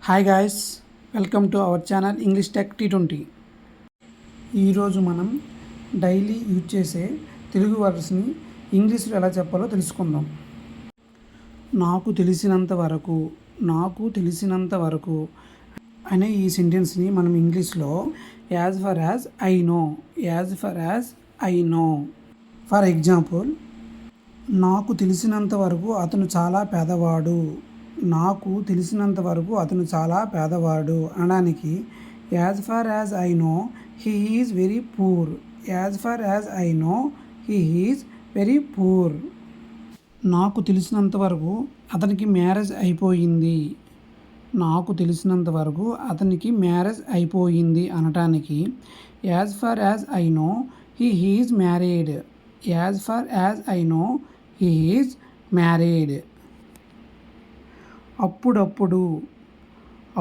Hi guys, welcome to our channel English tech T20. ఈరోజు మనం daily use చేసే తెలుగు వర్డ్స్ని ఇంగ్లీష్లో ఎలా చెప్పాలో తెలుసుకుందాం. నాకు తెలిసినంత వరకు అనే ఈ సెంటెన్స్ని మనం ఇంగ్లీష్లో as far as I know. For example, నాకు తెలిసినంత వరకు అతను చాలా పేదవాడు. అనడానికి as far as I know he is very poor. నాకు తెలిసినంత వరకు అతనికి మ్యారేజ్ అయిపోయింది. అనటానికి as far as I know he is married.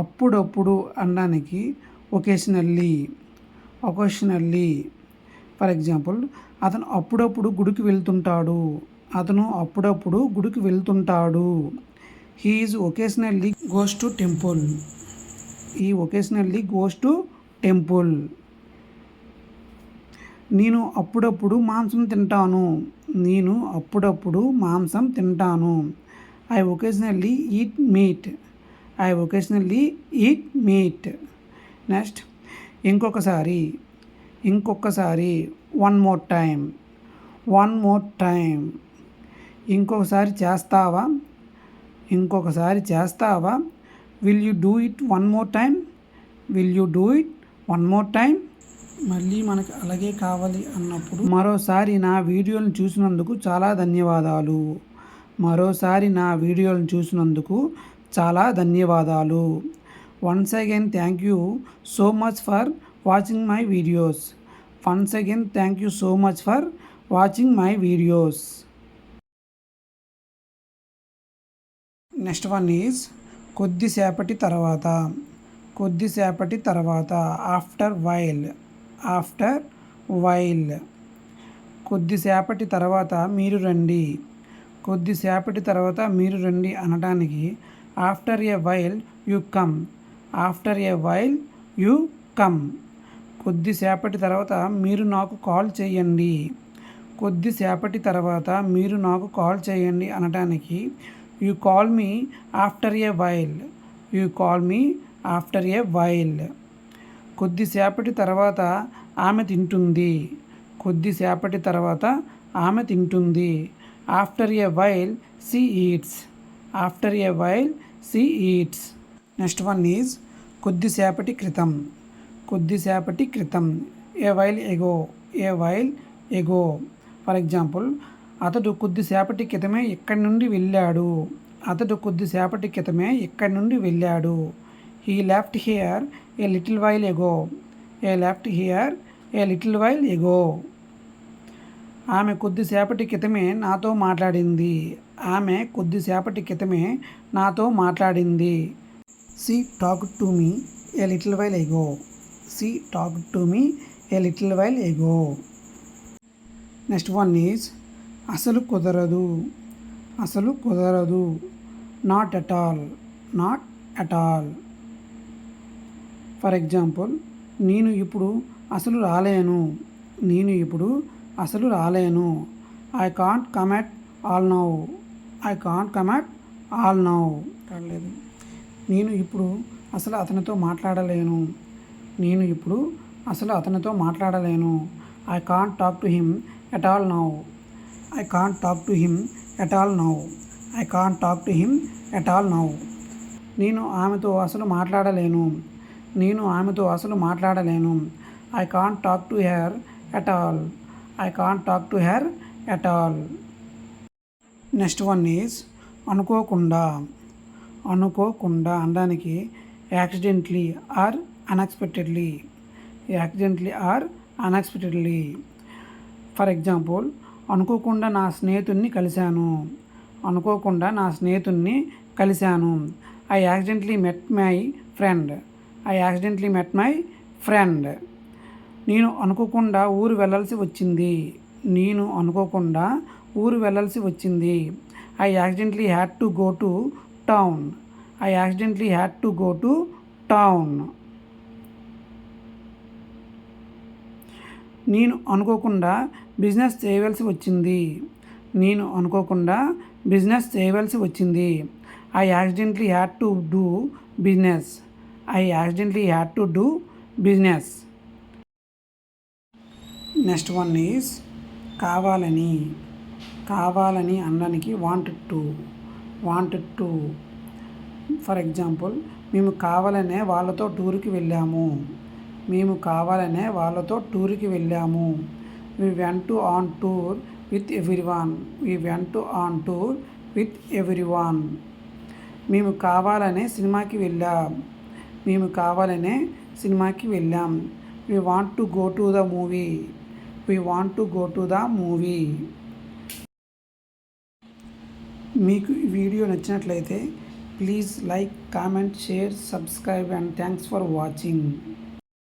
అప్పుడప్పుడు అనడానికి ఒకేషనల్లీ. ఫర్ ఎగ్జాంపుల్, అతను అప్పుడప్పుడు గుడికి వెళ్తుంటాడు. He occasionally goes to temple. నేను అప్పుడప్పుడు మాంసం తింటాను. I occasionally eat meat. Next, ఇంకొకసారి, వన్ మోర్ టైం. ఇంకొకసారి చేస్తావా? Will you do it one more time? మళ్ళీ మనకు అలాగే కావాలి అన్నప్పుడు మరోసారి నా వీడియోలను చూసినందుకు చాలా ధన్యవాదాలు. Once again thank you so much for watching my videos. Next one is కొద్దిసేపటి తర్వాత. After while. కొద్దిసేపటి తర్వాత మీరు రండి. అనడానికి after a while you come. కొద్దిసేపటి తర్వాత మీరు నాకు కాల్ చేయండి. అనటానికి you call me after a while. కొద్దిసేపటి తర్వాత ఆమె తింటుంది. After a while she eats. Next one is కొద్దిసేపటి క్రితం. A while ago. For example, అతడు కొద్దిసేపటి క్రితమే ఇక్కడి నుండి వెళ్ళాడు. He left here a little while ago. ఆమె కొద్దిసేపటి క్రితమే నాతో మాట్లాడింది. She talked to me a little while ago. Next one is అసలు కుదరదు. Not at all. For example, నేను ఇప్పుడు అసలు రాలేను. I can't come at all now. నేను ఇప్పుడు అసలు అతనితో మాట్లాడలేను. I can't talk to him at all now. నేను ఆమెతో అసలు మాట్లాడలేను. I can't talk to her at all. Next one is అనుకోకుండా. అనడానికి accidentally are unexpectedly. For example, అనుకోకుండా నా స్నేహితుడిని కలిశాను. I accidentally met my friend. నేను అనుకోకుండా ఊరు వెళ్ళాల్సి వచ్చింది. I accidentally had to go to town. I accidentally had to go to town. నేను అనుకోకుండా బిజినెస్ చేయవలసి వచ్చింది. నేను అనుకోకుండా బిజినెస్ చేయవలసి వచ్చింది. I accidentally had to do business. I accidentally had to do business. Next one is కావాలని. కావాలని అనడానికి వాంటెడ్ టు. ఫర్ ఎగ్జాంపుల్, మేము కావాలనే వాళ్ళతో టూర్కి వెళ్ళాము. మేము కావాలనే వాళ్ళతో టూర్కి వెళ్ళాము. We went to on tour with everyone. We went to on tour with everyone. మేము కావాలనే సినిమాకి వెళ్ళాం. మేము కావాలనే సినిమాకి వెళ్ళాం. We want to go to the movie. We want to go to the movie. మీకు ఈ వీడియో నచ్చినట్లయితే please like, comment, share, subscribe and thanks for watching.